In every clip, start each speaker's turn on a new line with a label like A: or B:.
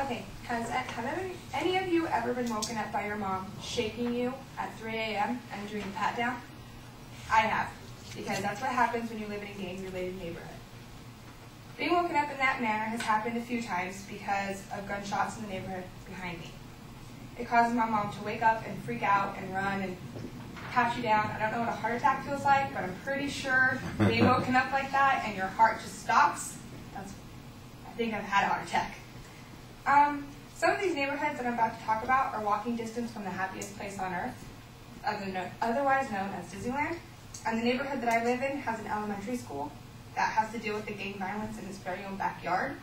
A: Okay, have any of you ever been woken up by your mom shaking you at 3 a.m. and doing a pat down? I have, because that's what happens when you live in a gang-related neighborhood. Being woken up in that manner has happened a few times because of gunshots in the neighborhood behind me. It causes my mom to wake up and freak out and run and pat you down. I don't know what a heart attack feels like, but I'm pretty sure being woken up like that and your heart just stops, I think I've had a heart attack. Some of these neighborhoods that I'm about to talk about are walking distance from the happiest place on earth, otherwise known as Disneyland. And the neighborhood that I live in has an elementary school that has to deal with the gang violence in its very own backyard.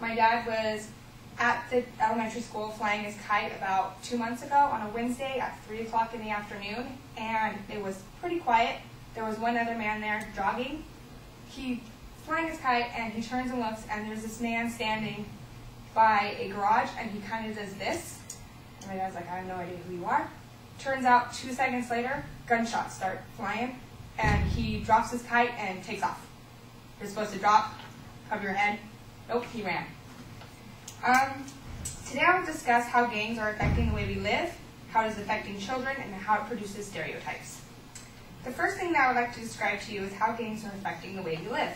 A: My dad was at the elementary school flying his kite about 2 months ago on a Wednesday at 3 o'clock in the afternoon, and it was pretty quiet. There was one other man there jogging. He flying his kite, and he turns and looks, and there's this man standing by a garage, and he kind of does this. And my dad's like, I have no idea who you are. Turns out 2 seconds later, gunshots start flying, and he drops his kite and takes off. You're supposed to drop, cover your head. Nope, he ran. Today I will discuss how gangs are affecting the way we live, how it is affecting children, and how it produces stereotypes. The first thing that I would like to describe to you is how gangs are affecting the way we live.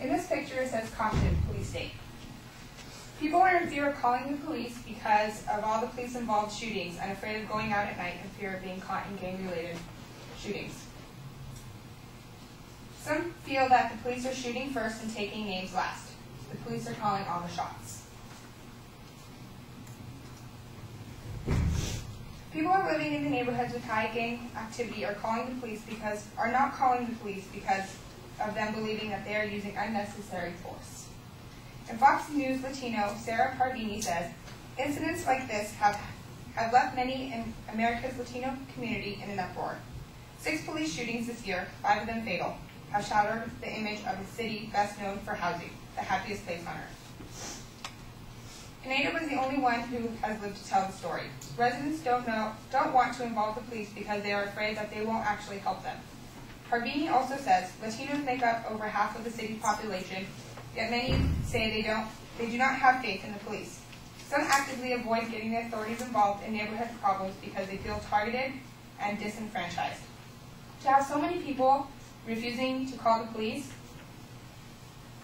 A: In this picture, it says caution, police state. People are in fear of calling the police because of all the police-involved shootings and afraid of going out at night in fear of being caught in gang-related shootings. Some feel that the police are shooting first and taking names last. The police are calling all the shots. People are living in the neighborhoods with high gang activity are not calling the police because of them believing that they are using unnecessary force. In Fox News Latino, Sarah Pardini says, incidents like this have left many in America's Latino community in an uproar. 6 police shootings this year, 5 of them fatal, have shattered the image of a city best known for housing, the happiest place on earth. Canada was the only one who has lived to tell the story. Residents don't want to involve the police because they are afraid that they won't actually help them. Pardini also says Latinos make up over half of the city's population, yet many say they do not have faith in the police. Some actively avoid getting the authorities involved in neighborhood problems because they feel targeted and disenfranchised. To have so many people refusing to call the police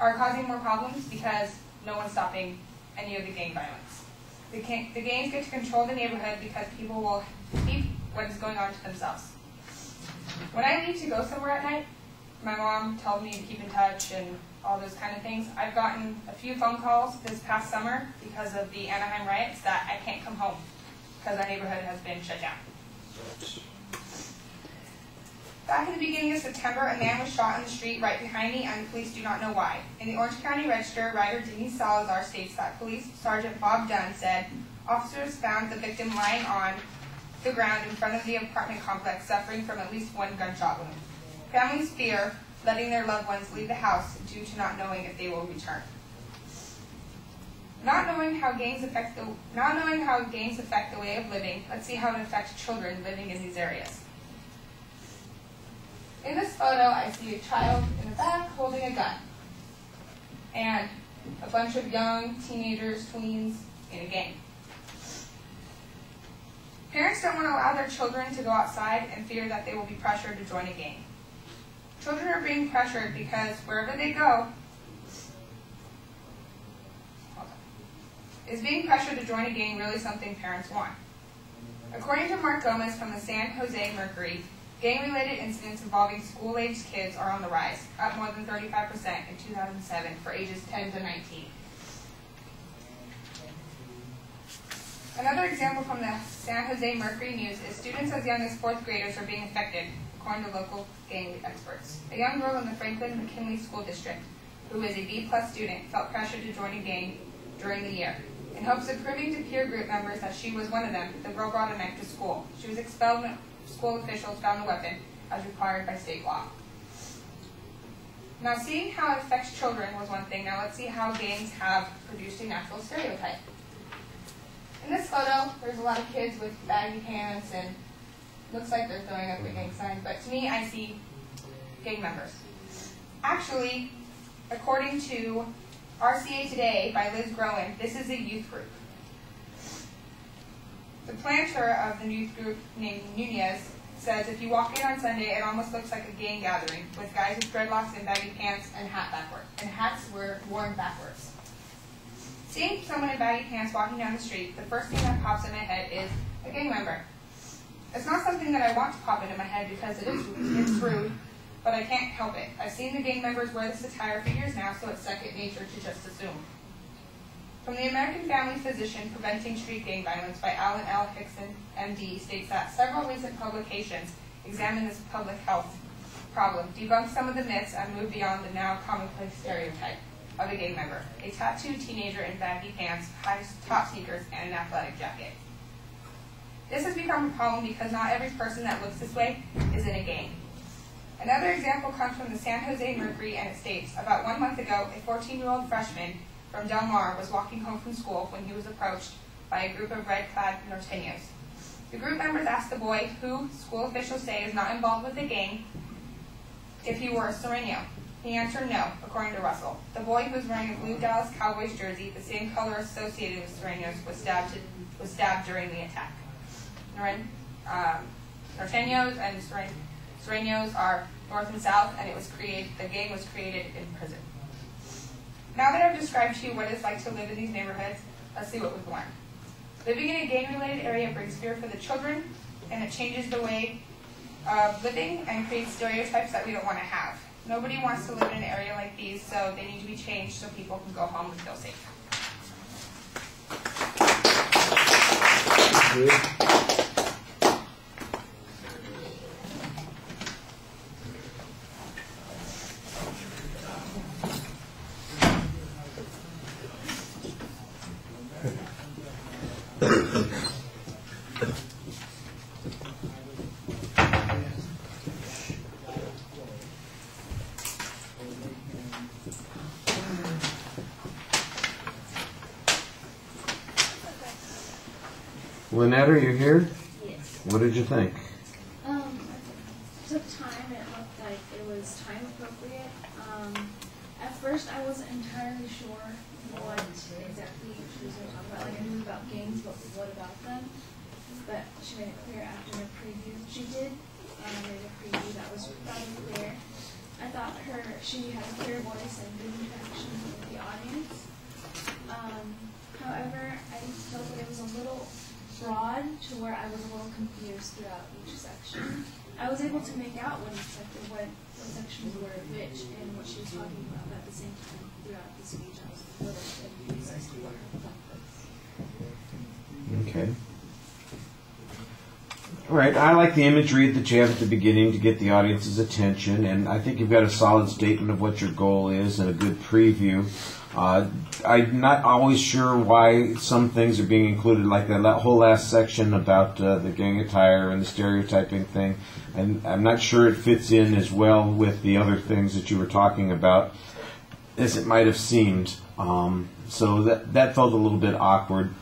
A: are causing more problems because no one's stopping any of the gang violence. The gangs get to control the neighborhood because people will keep what is going on to themselves. When I leave to go somewhere at night, my mom told me to keep in touch and all those kind of things. I've gotten a few phone calls this past summer because of the Anaheim riots that I can't come home because our neighborhood has been shut down. Back in the beginning of September, a man was shot in the street right behind me, and the police do not know why. In the Orange County Register, writer Denise Salazar states that Police Sergeant Bob Dunn said, officers found the victim lying on the ground in front of the apartment complex, suffering from at least 1 gunshot wound. Families fear letting their loved ones leave the house due to not knowing if they will return. Not knowing how gangs affect the way of living, let's see how it affects children living in these areas. In this photo, I see a child in the back holding a gun, and a bunch of young teenagers, tweens, in a gang. Parents don't want to allow their children to go outside and fear that they will be pressured to join a gang. Children are being pressured because wherever they go, is being pressured to join a gang really something parents want? According to Mark Gomez from the San Jose Mercury, gang-related incidents involving school-aged kids are on the rise, up more than 35% in 2007 for ages 10 to 19. Another example from the San Jose Mercury News is students as young as 4th graders are being affected, according to local gang experts. A young girl in the Franklin McKinley School District, who is a B+ student, felt pressured to join a gang during the year. In hopes of proving to peer group members that she was one of them, the girl brought a knife to school. She was expelled when school officials found the weapon, as required by state law. Now, seeing how it affects children was one thing. Now let's see how gangs have produced a natural stereotype. In this photo, there's a lot of kids with baggy pants and looks like they're throwing up a gang sign, but to me, I see gang members. Actually, according to RCA Today by Liz Groen, this is a youth group. The planter of the youth group, named Nunez, says if you walk in on Sunday, it almost looks like a gang gathering with guys with dreadlocks and baggy pants and hats were worn backwards. Seeing someone in baggy pants walking down the street, the first thing that pops in my head is a gang member. It's not something that I want to pop into my head because it's rude, but I can't help it. I've seen the gang members wear this attire for years now, so it's second nature to just assume. From the American Family Physician Preventing Street Gang Violence by Alan L. Hickson, MD, states that several recent publications examine this public health problem, debunk some of the myths, and move beyond the now commonplace stereotype of a gang member, a tattooed teenager in baggy pants, high top sneakers, and an athletic jacket. This has become a problem because not every person that looks this way is in a gang. Another example comes from the San Jose Mercury, and it states, about 1 month ago, a 14-year-old freshman from Del Mar was walking home from school when he was approached by a group of red-clad norteños. The group members asked the boy, who school officials say is not involved with the gang, if he were a Sereno. He answered no, according to Russell. The boy, who was wearing a blue Dallas Cowboys jersey, the same color associated with Serenos, was stabbed during the attack. Norteños and Serenos are north and south, and the gang was created in prison. Now that I've described to you what it's like to live in these neighborhoods, let's see what we've learned. Living in a gang-related area brings fear for the children, and it changes the way of living and creates stereotypes that we don't want to have. Nobody wants to live in an area like these, so they need to be changed so people can go home and feel safe.
B: Lynette, are you here?
C: Yes.
B: What did you think?
C: I took time. It looked like it was time appropriate. At first, I wasn't entirely sure what exactly she was going to talk about. Like, I knew about gangs, but what about them? But she made it clear after her preview. She did make a preview that was rather clear. I thought she had a clear voice and good interaction with the audience. However, I felt that it was a little broad to where I was a little confused throughout each section. I was able to make out what sections were which and what she was talking about, but at the same time throughout the speech I was a little confused as to what her thought was.
B: Okay. All right, I like the imagery that you have at the beginning to get the audience's attention, and I think you've got a solid statement of what your goal is and a good preview. I'm not always sure why some things are being included, like that whole last section about the gang attire and the stereotyping thing. And I'm not sure it fits in as well with the other things that you were talking about as it might have seemed. So that felt a little bit awkward.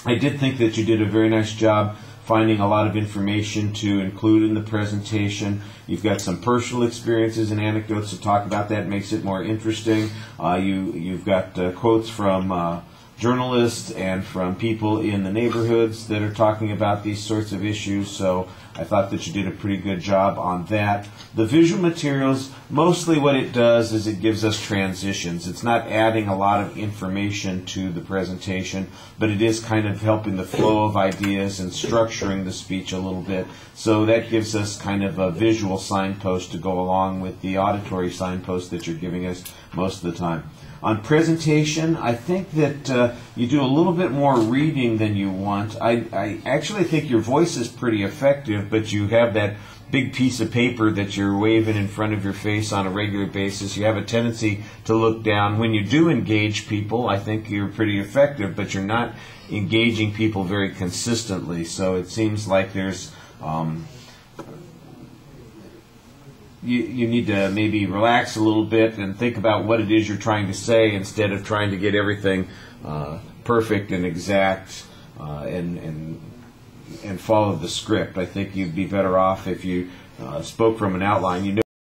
B: I did think that you did a very nice job finding a lot of information to include in the presentation. You've got some personal experiences and anecdotes to talk about. That makes it more interesting. You've got quotes from journalists and from people in the neighborhoods that are talking about these sorts of issues, so I thought that you did a pretty good job on that. The visual materials, mostly what it does is it gives us transitions. It's not adding a lot of information to the presentation, but it is kind of helping the flow of ideas and structuring the speech a little bit. So that gives us kind of a visual signpost to go along with the auditory signpost that you're giving us most of the time. On presentation, I think that you do a little bit more reading than you want. I actually think your voice is pretty effective, but you have that big piece of paper that you're waving in front of your face on a regular basis. You have a tendency to look down. When you do engage people, I think you're pretty effective, but you're not engaging people very consistently. So it seems like there's you need to maybe relax a little bit and think about what it is you're trying to say instead of trying to get everything perfect and exact and follow the script. I think you'd be better off if you spoke from an outline. You know